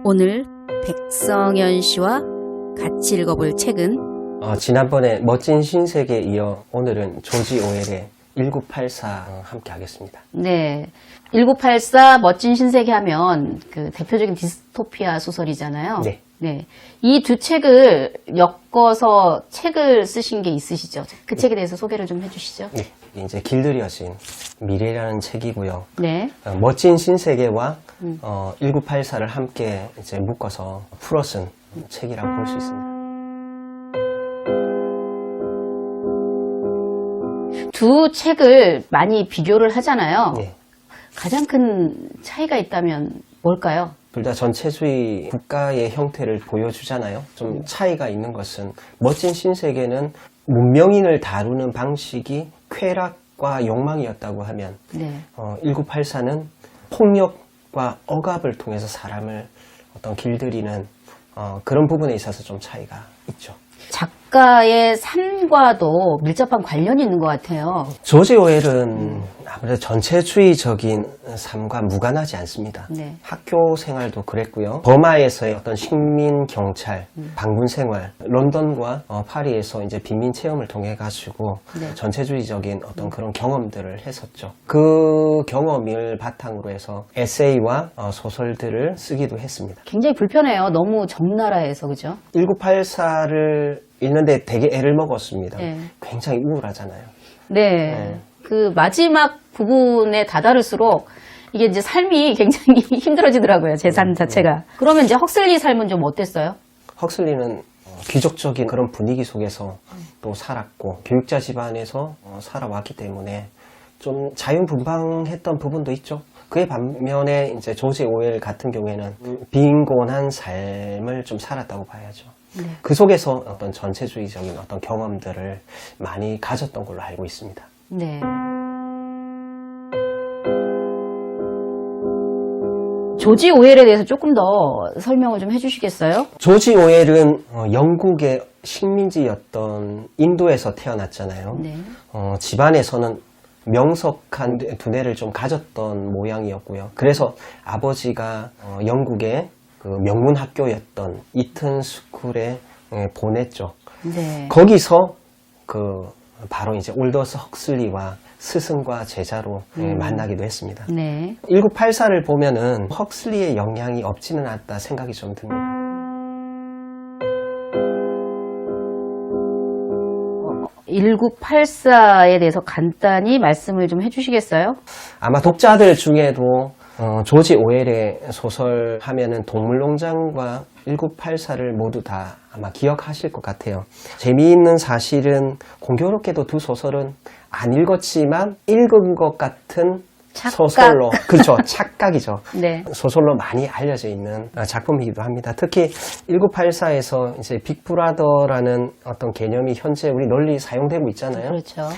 오늘 백성현 씨와 같이 읽어볼 책은 지난번에 멋진 신세계에 이어 오늘은 조지 오웰의 1984 함께 하겠습니다. 네, 1984 멋진 신세계 하면 그 대표적인 디스토피아 소설이잖아요. 네. 네, 이 두 책을 엮어서 책을 쓰신 게 있으시죠? 그 책에 대해서 소개를 좀 해주시죠. 네. 이제 길들여진 미래라는 책이고요. 네. 멋진 신세계와 1984를 함께 이제 묶어서 풀어 쓴 책이라고 볼 수 있습니다. 두 책을 많이 비교를 하잖아요. 네. 가장 큰 차이가 있다면 뭘까요? 둘 다 전체주의 국가의 형태를 보여주잖아요. 좀 차이가 있는 것은 멋진 신세계는 문명인을 다루는 방식이 쾌락과 욕망이었다고 하면 네. 1984는 폭력과 억압을 통해서 사람을 어떤 길들이는 그런 부분에 있어서 좀 차이가 있죠. 작가의 삶과도 밀접한 관련이 있는 것 같아요. 조지 오웰은 아무래도 전체주의적인 삶과 무관하지 않습니다. 네. 학교 생활도 그랬고요. 버마에서의 어떤 식민 경찰, 방문 생활, 런던과 파리에서 이제 빈민 체험을 통해 가지고 네. 전체주의적인 어떤 그런 경험들을 했었죠. 그 경험을 바탕으로 해서 에세이와 소설들을 쓰기도 했습니다. 굉장히 불편해요. 너무 적나라해서, 그죠? 1984를 읽는데 되게 애를 먹었습니다. 네. 굉장히 우울하잖아요. 네. 네. 그 마지막 부분에 다다를수록 이게 이제 삶이 굉장히 힘들어지더라고요. 제 삶 자체가. 그러면 이제 헉슬리 삶은 좀 어땠어요? 헉슬리는 귀족적인 그런 분위기 속에서 또 살았고 교육자 집안에서 살아왔기 때문에 좀 자유분방했던 부분도 있죠. 그에 반면에 이제 조지 오웰 같은 경우에는 빈곤한 삶을 좀 살았다고 봐야죠. 네. 그 속에서 어떤 전체주의적인 어떤 경험들을 많이 가졌던 걸로 알고 있습니다. 네. 조지 오웰에 대해서 조금 더 설명을 좀 해주시겠어요? 조지 오웰은 영국의 식민지였던 인도에서 태어났잖아요. 네. 집안에서는 명석한 두뇌를 좀 가졌던 모양이었고요. 그래서 아버지가 영국의 그 명문 학교였던 이튼 스쿨에 보냈죠. 네. 거기서 바로 이제 올더스 헉슬리와 스승과 제자로 만나기도 했습니다. 네. 1984를 보면은 헉슬리의 영향이 없지는 않다 생각이 좀 듭니다. 1984에 대해서 간단히 말씀을 좀 해주시겠어요? 아마 독자들 중에도 조지 오웰의 소설 하면은 동물농장과 1984를 모두 다 아마 기억하실 것 같아요. 재미있는 사실은 공교롭게도 두 소설은 안 읽었지만 읽은 것 같은 착각. 소설로, 그렇죠. 착각이죠. 네. 소설로 많이 알려져 있는 작품이기도 합니다. 특히 1984에서 이제 빅브라더라는 어떤 개념이 현재 우리 널리 사용되고 있잖아요. 그렇죠.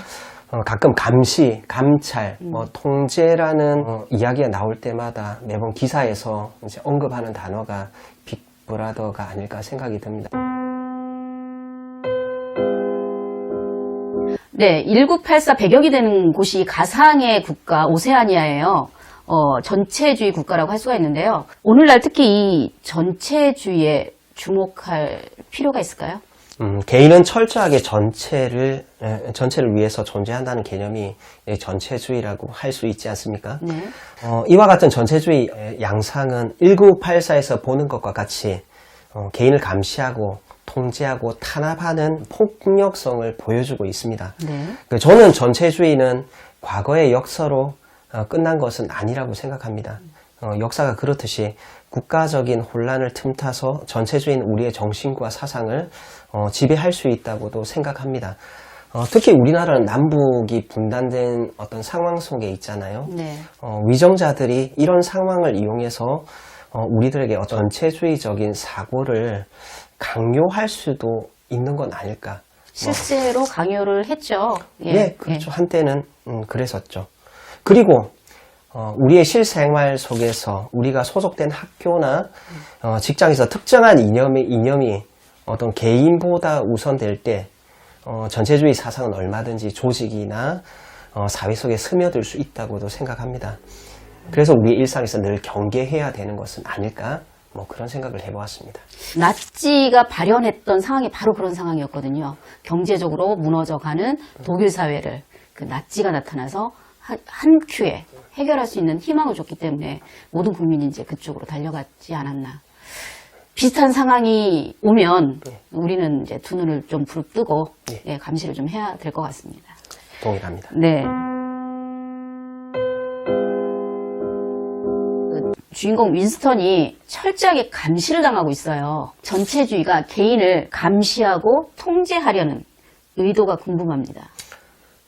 가끔 감시, 감찰, 통제라는 이야기가 나올 때마다 매번 기사에서 이제 언급하는 단어가 빅브라더가 아닐까 생각이 듭니다. 네, 1984 배경이 되는 곳이 가상의 국가 오세아니아예요. 전체주의 국가라고 할 수가 있는데요. 오늘날 특히 이 전체주의에 주목할 필요가 있을까요? 개인은 철저하게 전체를 위해서 존재한다는 개념이 전체주의라고 할 수 있지 않습니까? 네. 이와 같은 전체주의 양상은 1984에서 보는 것과 같이 개인을 감시하고 통제하고 탄압하는 폭력성을 보여주고 있습니다. 네. 저는 전체주의는 과거의 역사로 끝난 것은 아니라고 생각합니다. 역사가 그렇듯이 국가적인 혼란을 틈타서 전체주의는 우리의 정신과 사상을 지배할 수 있다고도 생각합니다. 특히 우리나라는 남북이 분단된 어떤 상황 속에 있잖아요. 네. 위정자들이 이런 상황을 이용해서 우리들에게 전체주의적인 사고를 강요할 수도 있는 건 아닐까. 실제로 강요를 했죠. 예. 네, 그렇죠. 한때는 그랬었죠. 그리고 우리의 실생활 속에서 우리가 소속된 학교나 직장에서 특정한 이념이 어떤 개인보다 우선될 때 전체주의 사상은 얼마든지 조직이나 사회 속에 스며들 수 있다고도 생각합니다. 그래서 우리 일상에서 늘 경계해야 되는 것은 아닐까 뭐 그런 생각을 해보았습니다. 나치가 발현했던 상황이 바로 그런 상황이었거든요. 경제적으로 무너져가는 독일 사회를 그 나치가 나타나서 한 큐에 해결할 수 있는 희망을 줬기 때문에 모든 국민이 이제 그쪽으로 달려갔지 않았나. 비슷한 상황이 오면 우리는 이제 두 눈을 좀 부릅뜨고 예, 감시를 좀 해야 될 것 같습니다. 동일합니다. 네. 그 주인공 윈스턴이 철저하게 감시를 당하고 있어요. 전체주의가 개인을 감시하고 통제하려는 의도가 궁금합니다.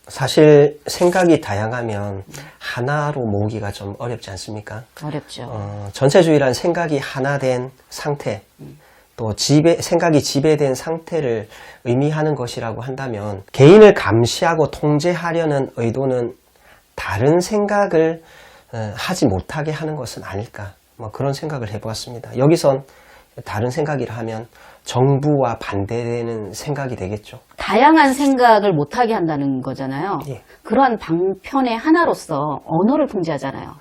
사실 생각이 다양하면 하나로 모으기가 좀 어렵지 않습니까? 어렵죠. 전체주의란 생각이 하나 된 상태, 또 생각이 지배된 상태를 의미하는 것이라고 한다면 개인을 감시하고 통제하려는 의도는 다른 생각을 하지 못하게 하는 것은 아닐까, 뭐 그런 생각을 해보았습니다. 여기선 다른 생각이라 하면 정부와 반대되는 생각이 되겠죠. 다양한 생각을 못하게 한다는 거잖아요. 예. 그러한 방편의 하나로서 언어를 통제하잖아요.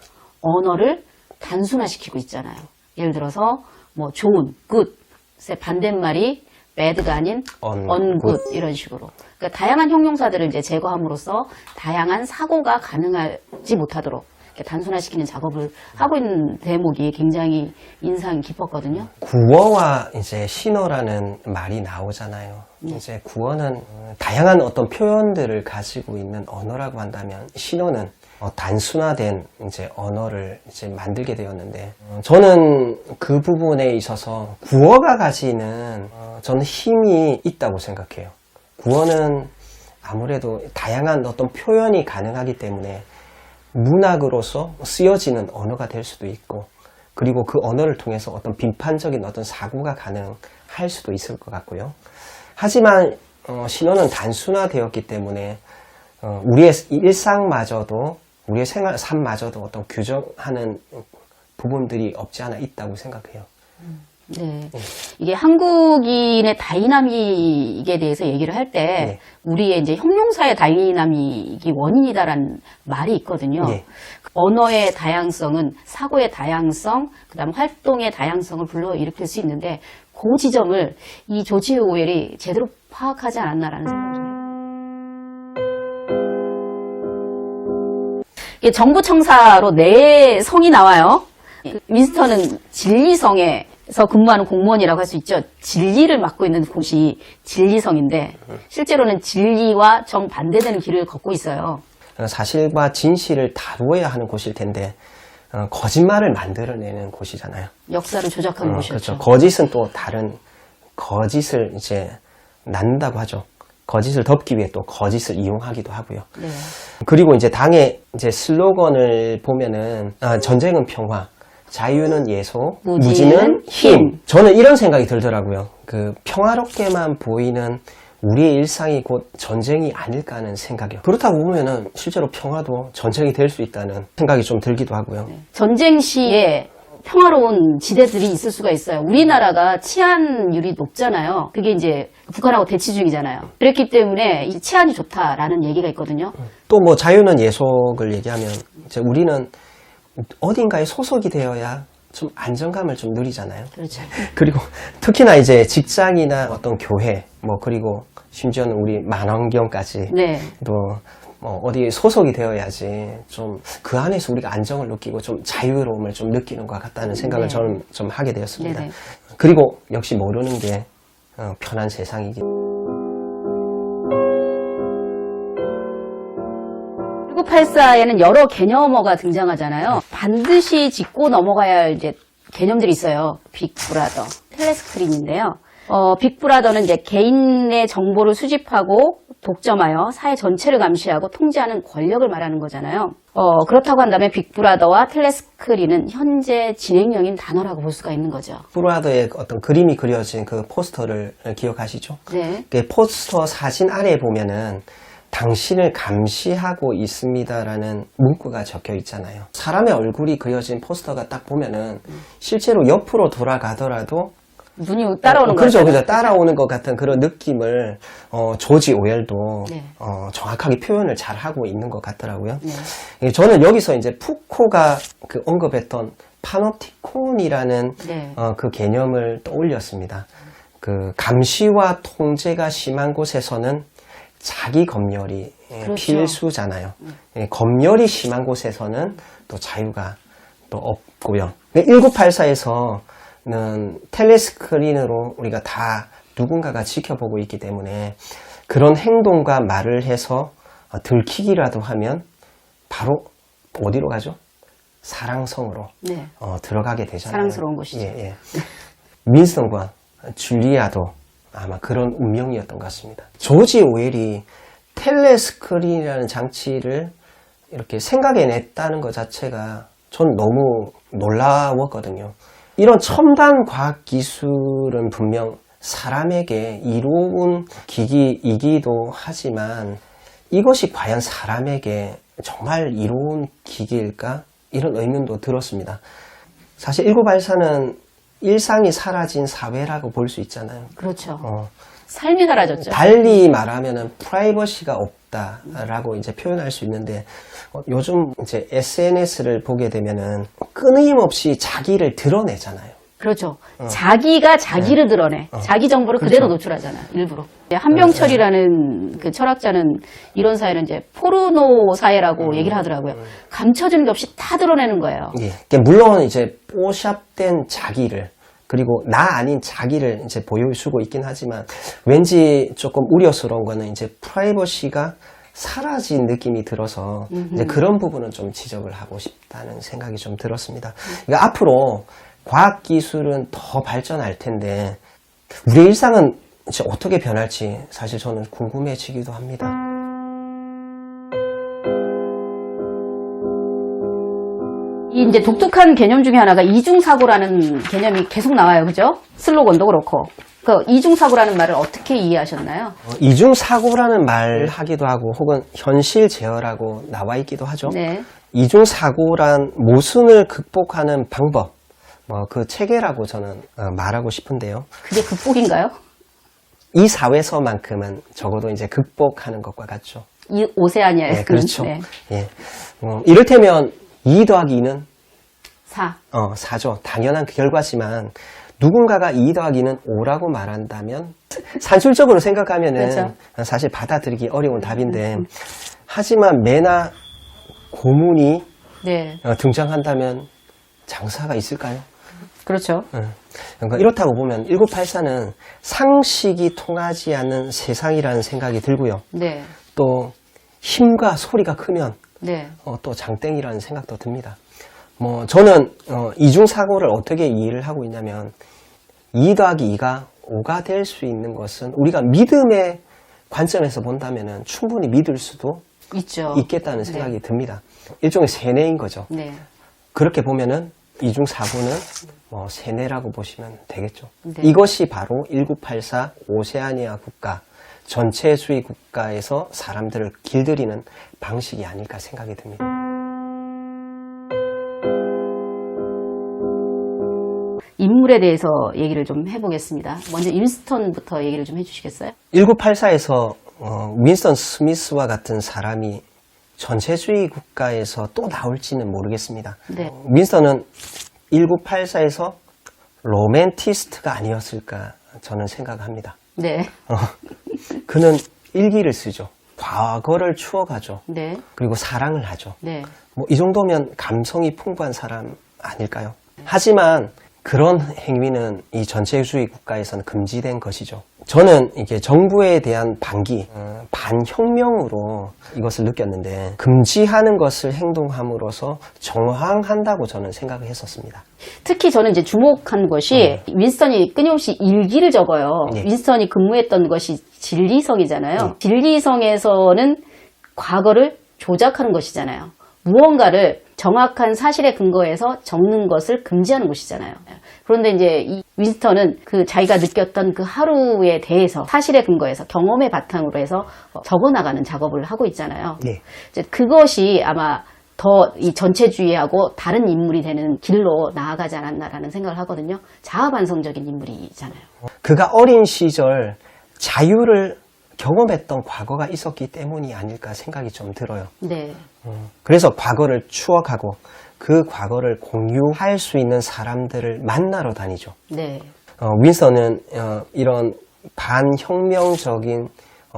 언어를 단순화시키고 있잖아요. 예를 들어서 뭐 좋은, 굿의 반대말이 bad가 아닌 ungood 이런 식으로. 그러니까 다양한 형용사들을 이제 제거함으로써 다양한 사고가 가능하지 못하도록 이렇게 단순화시키는 작업을 하고 있는 대목이 굉장히 인상 깊었거든요. 구어와 이제 신어라는 말이 나오잖아요. 이제 구어는 다양한 어떤 표현들을 가지고 있는 언어라고 한다면 신어는 단순화된 이제 언어를 이제 만들게 되었는데 저는 그 부분에 있어서 구어가 가지는 저는 힘이 있다고 생각해요. 구어는 아무래도 다양한 어떤 표현이 가능하기 때문에 문학으로서 쓰여지는 언어가 될 수도 있고 그리고 그 언어를 통해서 어떤 비판적인 어떤 사고가 가능할 수도 있을 것 같고요. 하지만 신어는 단순화되었기 때문에 우리의 일상마저도 우리의 생활 삶마저도 어떤 규정하는 부분들이 없지 않아 있다고 생각해요. 네. 이게 한국인의 다이나믹에 대해서 얘기를 할 때 네. 우리의 이제 형용사의 다이나믹이 원인이다라는 말이 있거든요. 네. 언어의 다양성은 사고의 다양성, 그다음 활동의 다양성을 불러일으킬 수 있는데 그 지점을 이 조지 오웰이 제대로 파악하지 않았나라는 생각이 듭니다. 이게 정부 청사로 네 성이 나와요. 윈스턴은 진리성에서 근무하는 공무원이라고 할 수 있죠. 진리를 맡고 있는 곳이 진리성인데 실제로는 진리와 정반대되는 길을 걷고 있어요. 사실과 진실을 다루어야 하는 곳일 텐데 거짓말을 만들어내는 곳이잖아요. 역사를 조작하는 곳이었죠. 그렇죠. 거짓은 또 다른 거짓을 이제 낳는다고 하죠. 거짓을 덮기 위해 또 거짓을 이용하기도 하고요. 네. 그리고 이제 당의 이제 슬로건을 보면은 전쟁은 평화, 자유는 예소, 무지는 힘. 저는 이런 생각이 들더라고요. 그 평화롭게만 보이는 우리의 일상이 곧 전쟁이 아닐까 하는 생각이요. 그렇다고 보면은 실제로 평화도 전쟁이 될 수 있다는 생각이 좀 들기도 하고요. 네. 전쟁 시에 평화로운 지대들이 있을 수가 있어요. 우리나라가 치안율이 높잖아요. 그게 이제 북한하고 대치 중이잖아요. 그렇기 때문에 이 치안이 좋다라는 얘기가 있거든요. 또 뭐 자유는 예속을 얘기하면 이제 우리는 어딘가에 소속이 되어야 좀 안정감을 좀 누리잖아요. 그렇죠. 그리고 특히나 이제 직장이나 어떤 교회, 뭐 그리고 심지어는 우리 만원경까지 네. 또 뭐 어디 소속이 되어야지 좀 그 안에서 우리가 안정을 느끼고 좀 자유로움을 좀 느끼는 것 같다는 생각을 네. 저는 좀 하게 되었습니다. 네네. 그리고 역시 모르는 게 편한 세상이기. 1984에는 여러 개념어가 등장하잖아요. 반드시 짚고 넘어가야 할 이제 개념들이 있어요. 빅브라더, 텔레스크린인데요. 빅브라더는 이제 개인의 정보를 수집하고 독점하여 사회 전체를 감시하고 통제하는 권력을 말하는 거잖아요. 그렇다고 한다면 빅브라더와 텔레스크린은 현재 진행형인 단어라고 볼 수가 있는 거죠. 브라더의 어떤 그림이 그려진 그 포스터를 기억하시죠? 네. 그 포스터 사진 아래에 보면은 당신을 감시하고 있습니다라는 문구가 적혀 있잖아요. 사람의 얼굴이 그려진 포스터가 딱 보면은 실제로 옆으로 돌아가더라도 눈이 따라오는 거 그렇죠. 같아요. 그죠. 따라오는 것 같은 그런 느낌을 조지 오웰도 네. 정확하게 표현을 잘 하고 있는 것 같더라고요. 네. 저는 여기서 이제 푸코가 그 언급했던 파놉티콘이라는 네. 그 개념을 떠올렸습니다. 그 감시와 통제가 심한 곳에서는 자기 검열이 그렇죠. 필수잖아요. 검열이 심한 곳에서는 또 자유가 또 없고요. 1984에서는 텔레스크린으로 우리가 다 누군가가 지켜보고 있기 때문에 그런 행동과 말을 해서 들키기라도 하면 바로 어디로 가죠? 사랑성으로 네. 들어가게 되잖아요. 사랑스러운 곳이죠. 예, 예. 윈스턴과 줄리아도 아마 그런 운명이었던 것 같습니다. 조지 오웰이 텔레스크린이라는 장치를 이렇게 생각해냈다는 것 자체가 전 너무 놀라웠거든요. 이런 첨단 과학 기술은 분명 사람에게 이로운 기기이기도 하지만 이것이 과연 사람에게 정말 이로운 기기일까? 이런 의문도 들었습니다. 사실 1984는 일상이 사라진 사회라고 볼 수 있잖아요. 그렇죠. 삶이 사라졌죠. 달리 말하면은 프라이버시가 없다라고 이제 표현할 수 있는데 요즘 이제 SNS를 보게 되면은 끊임없이 자기를 드러내잖아요. 그렇죠. 자기가 자기를 드러내. 자기 정보를 그대로 노출하잖아요. 일부러. 한병철이라는 그 철학자는 이런 사회는 이제 포르노 사회라고 얘기를 하더라고요. 감춰지는 게 없이 다 드러내는 거예요. 예. 물론 이제 뽀샵된 자기를 그리고 나 아닌 자기를 이제 보여주고 있긴 하지만 왠지 조금 우려스러운 거는 이제 프라이버시가 사라진 느낌이 들어서 이제 그런 부분은 좀 지적을 하고 싶다는 생각이 좀 들었습니다. 그러니까 앞으로 과학 기술은 더 발전할 텐데 우리의 일상은 이제 어떻게 변할지 사실 저는 궁금해지기도 합니다. 이 이제 독특한 개념 중에 하나가 이중사고라는 개념이 계속 나와요. 그죠? 슬로건도 그렇고. 그 이중사고라는 말을 어떻게 이해하셨나요? 이중사고라는 말 하기도 하고 혹은 현실 제어라고 나와 있기도 하죠. 네. 이중사고란 모순을 극복하는 방법, 그 체계라고 저는 말하고 싶은데요. 그게 극복인가요? 이 사회에서만큼은 적어도 이제 극복하는 것과 같죠. 이 오세아니아에서는. 네, 그렇죠. 네. 예. 이를테면 2 더하기 2는 4. 4죠. 당연한 결과지만 누군가가 2 더하기 2는 5라고 말한다면 산술적으로 생각하면은 그렇죠. 사실 받아들이기 어려운 답인데 하지만 매나 고문이 네. 등장한다면 장사가 있을까요? 그렇죠. 그러니까 이렇다고 보면 1984는 상식이 통하지 않는 세상이라는 생각이 들고요. 네. 또 힘과 소리가 크면 네. 또 장땡이라는 생각도 듭니다. 저는 이중사고를 어떻게 이해를 하고 있냐면 2 더하기 2가 5가 될 수 있는 것은 우리가 믿음의 관점에서 본다면 충분히 믿을 수도 있죠. 있겠다는 생각이 듭니다. 일종의 세뇌인 거죠. 네. 그렇게 보면은 이중사고는 세뇌라고 보시면 되겠죠. 네. 이것이 바로 1984 오세아니아 국가, 전체주의 국가에서 사람들을 길들이는 방식이 아닐까 생각이 듭니다. 인물에 대해서 얘기를 좀 해보겠습니다. 먼저 윈스턴부터 얘기를 좀 해주시겠어요? 1984에서 윈스턴 스미스와 같은 사람이 전체주의 국가에서 또 나올지는 모르겠습니다. 네. 윈스턴은 1984에서 로맨티스트가 아니었을까 저는 생각합니다. 네. 그는 일기를 쓰죠. 과거를 추억하죠. 네. 그리고 사랑을 하죠. 네. 이 정도면 감성이 풍부한 사람 아닐까요? 하지만 그런 행위는 이 전체주의 국가에서는 금지된 것이죠. 저는 이게 정부에 대한 반기, 반혁명으로 이것을 느꼈는데 금지하는 것을 행동함으로써 정황한다고 저는 생각을 했었습니다. 특히 저는 이제 주목한 것이 윈스턴이 끊임없이 일기를 적어요. 네. 윈스턴이 근무했던 것이 진리성이잖아요. 진리성에서는 과거를 조작하는 것이잖아요. 무언가를 정확한 사실에 근거해서 적는 것을 금지하는 것이잖아요. 그런데 이제 이 윈스턴은 그 자기가 느꼈던 그 하루에 대해서 사실에 근거해서 경험의 바탕으로 해서 적어나가는 작업을 하고 있잖아요. 네. 이제 그것이 아마 더 이 전체주의하고 다른 인물이 되는 길로 나아가지 않았나라는 생각을 하거든요. 자아반성적인 인물이잖아요. 그가 어린 시절 자유를 경험했던 과거가 있었기 때문이 아닐까 생각이 좀 들어요. 네. 그래서 과거를 추억하고 그 과거를 공유할 수 있는 사람들을 만나러 다니죠. 네. 윈스턴은 이런 반혁명적인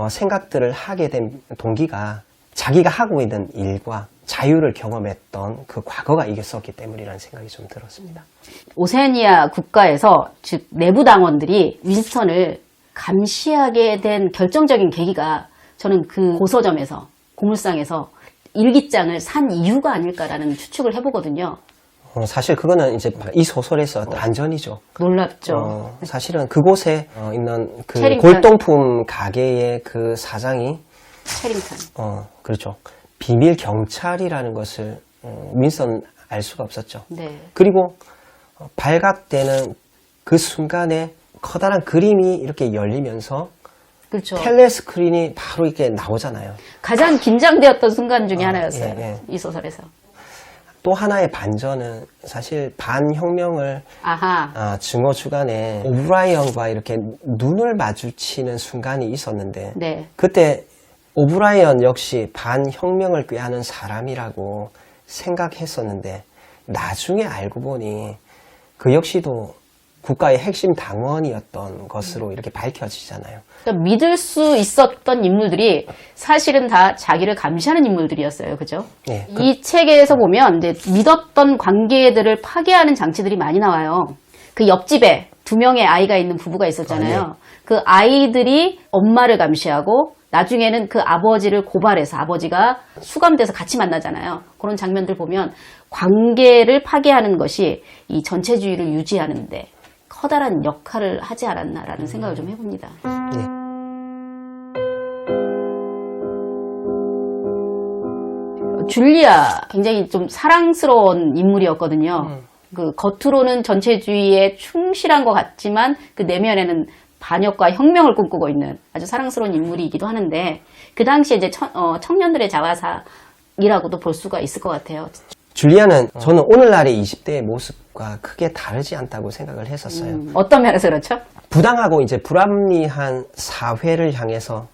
생각들을 하게 된 동기가 자기가 하고 있는 일과 자유를 경험했던 그 과거가 있었기 때문이라는 생각이 좀 들었습니다. 오세아니아 국가에서 즉 내부 당원들이 윈스턴을 감시하게 된 결정적인 계기가 저는 그 고서점에서 고물상에서 일기장을 산 이유가 아닐까라는 추측을 해보거든요. 사실 그거는 이제 이 소설에서 반전이죠. 놀랍죠. 사실은 그곳에 있는 그 체링턴. 골동품 가게의 그 사장이 체링턴. 그렇죠. 비밀 경찰이라는 것을 윈스턴은 알 수가 없었죠. 네. 그리고 발각되는 그 순간에 커다란 그림이 이렇게 열리면서 그렇죠. 텔레스크린이 바로 이렇게 나오잖아요. 가장 긴장되었던 순간 중에 하나였어요. 예. 이 소설에서. 또 하나의 반전은 사실 반혁명을 아하. 증오 주간에 오브라이언과 이렇게 눈을 마주치는 순간이 있었는데 네. 그때 오브라이언 역시 반혁명을 꾀하는 사람이라고 생각했었는데 나중에 알고 보니 그 역시도 국가의 핵심 당원이었던 것으로 이렇게 밝혀지잖아요. 그러니까 믿을 수 있었던 인물들이 사실은 다 자기를 감시하는 인물들이었어요. 그죠? 네, 이 책에서 보면 이제 믿었던 관계들을 파괴하는 장치들이 많이 나와요. 그 옆집에 2명의 아이가 있는 부부가 있었잖아요. 아, 네. 그 아이들이 엄마를 감시하고 나중에는 그 아버지를 고발해서 아버지가 수감돼서 같이 만나잖아요. 그런 장면들 보면 관계를 파괴하는 것이 이 전체주의를 유지하는데 커다란 역할을 하지 않았나라는 생각을 좀 해봅니다. 네. 줄리아 굉장히 좀 사랑스러운 인물이었거든요. 그 겉으로는 전체주의에 충실한 것 같지만 그 내면에는 반역과 혁명을 꿈꾸고 있는 아주 사랑스러운 인물이기도 하는데 그 당시에 이제 청년들의 자화상이라고도 볼 수가 있을 것 같아요. 줄리아는 저는 오늘날의 20대의 모습과 크게 다르지 않다고 생각을 했었어요. 어떤 면에서 그렇죠? 부당하고 이제 불합리한 사회를 향해서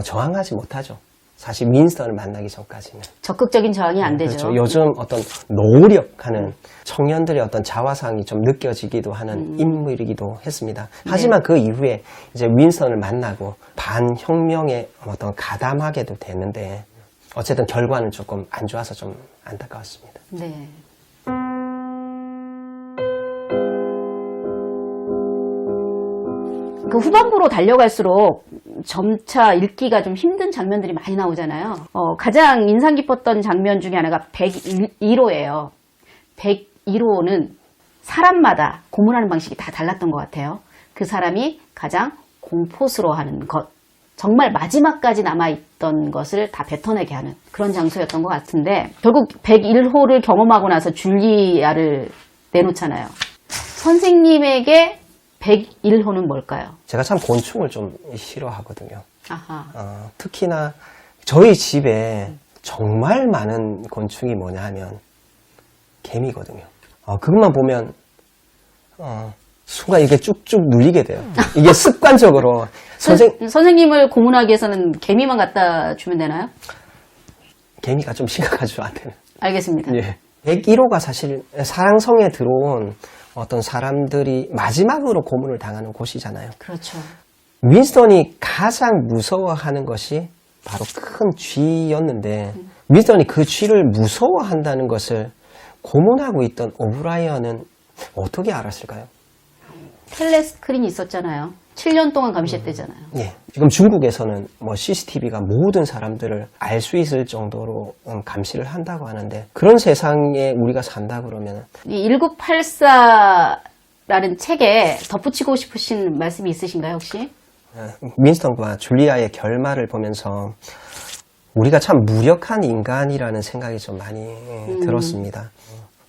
저항하지 못하죠. 사실 윈스턴을 만나기 전까지는. 적극적인 저항이 안 되죠. 그렇죠. 요즘 어떤 노력하는 청년들의 어떤 자화상이 좀 느껴지기도 하는 인물이기도 했습니다. 하지만 그 이후에 이제 윈스턴을 만나고 반혁명에 어떤 가담하게도 됐는데 어쨌든 결과는 조금 안 좋아서 좀 안타까웠습니다. 네. 그 후반부로 달려갈수록 점차 읽기가 좀 힘든 장면들이 많이 나오잖아요. 가장 인상 깊었던 장면 중에 하나가 101호예요. 101호는 사람마다 고문하는 방식이 다 달랐던 것 같아요. 그 사람이 가장 공포스러워하는 것, 정말 마지막까지 남아있던 것을 다 뱉어내게 하는 그런 장소였던 것 같은데 결국 101호를 경험하고 나서 줄리아를 내놓잖아요. 선생님에게 101호는 뭘까요? 제가 참 곤충을 좀 싫어하거든요. 아하. 특히나 저희 집에 정말 많은 곤충이 뭐냐 하면 개미거든요. 그것만 보면 순간 이게 쭉쭉 눌리게 돼요. 이게 습관적으로 선생님을 고문하기 위해서는 개미만 갖다 주면 되나요? 개미가 좀 심각하죠, 저한테는. 알겠습니다. 예. 101호가 사실 사랑성에 들어온 어떤 사람들이 마지막으로 고문을 당하는 곳이잖아요. 그렇죠. 윈스턴이 가장 무서워하는 것이 바로 큰 쥐였는데 윈스턴이 그 쥐를 무서워한다는 것을 고문하고 있던 오브라이언은 어떻게 알았을까요? 텔레스크린이 있었잖아요. 7년 동안 감시했대잖아요. 예. 지금 중국에서는 뭐 CCTV가 모든 사람들을 알 수 있을 정도로 감시를 한다고 하는데 그런 세상에 우리가 산다 그러면 이 1984라는 책에 덧붙이고 싶으신 말씀이 있으신가요, 혹시? 윈스턴과 줄리아의 결말을 보면서 우리가 참 무력한 인간이라는 생각이 좀 많이 들었습니다.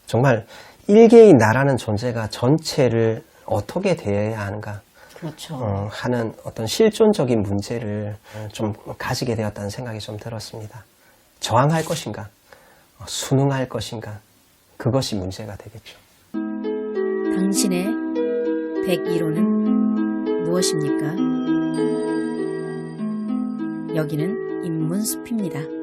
정말 일개의 나라는 존재가 전체를 어떻게 대해야 하는가 그렇죠. 하는 어떤 실존적인 문제를 좀 가지게 되었다는 생각이 좀 들었습니다. 저항할 것인가? 순응할 것인가? 그것이 문제가 되겠죠. 당신의 101호는 무엇입니까? 여기는 인문숲입니다.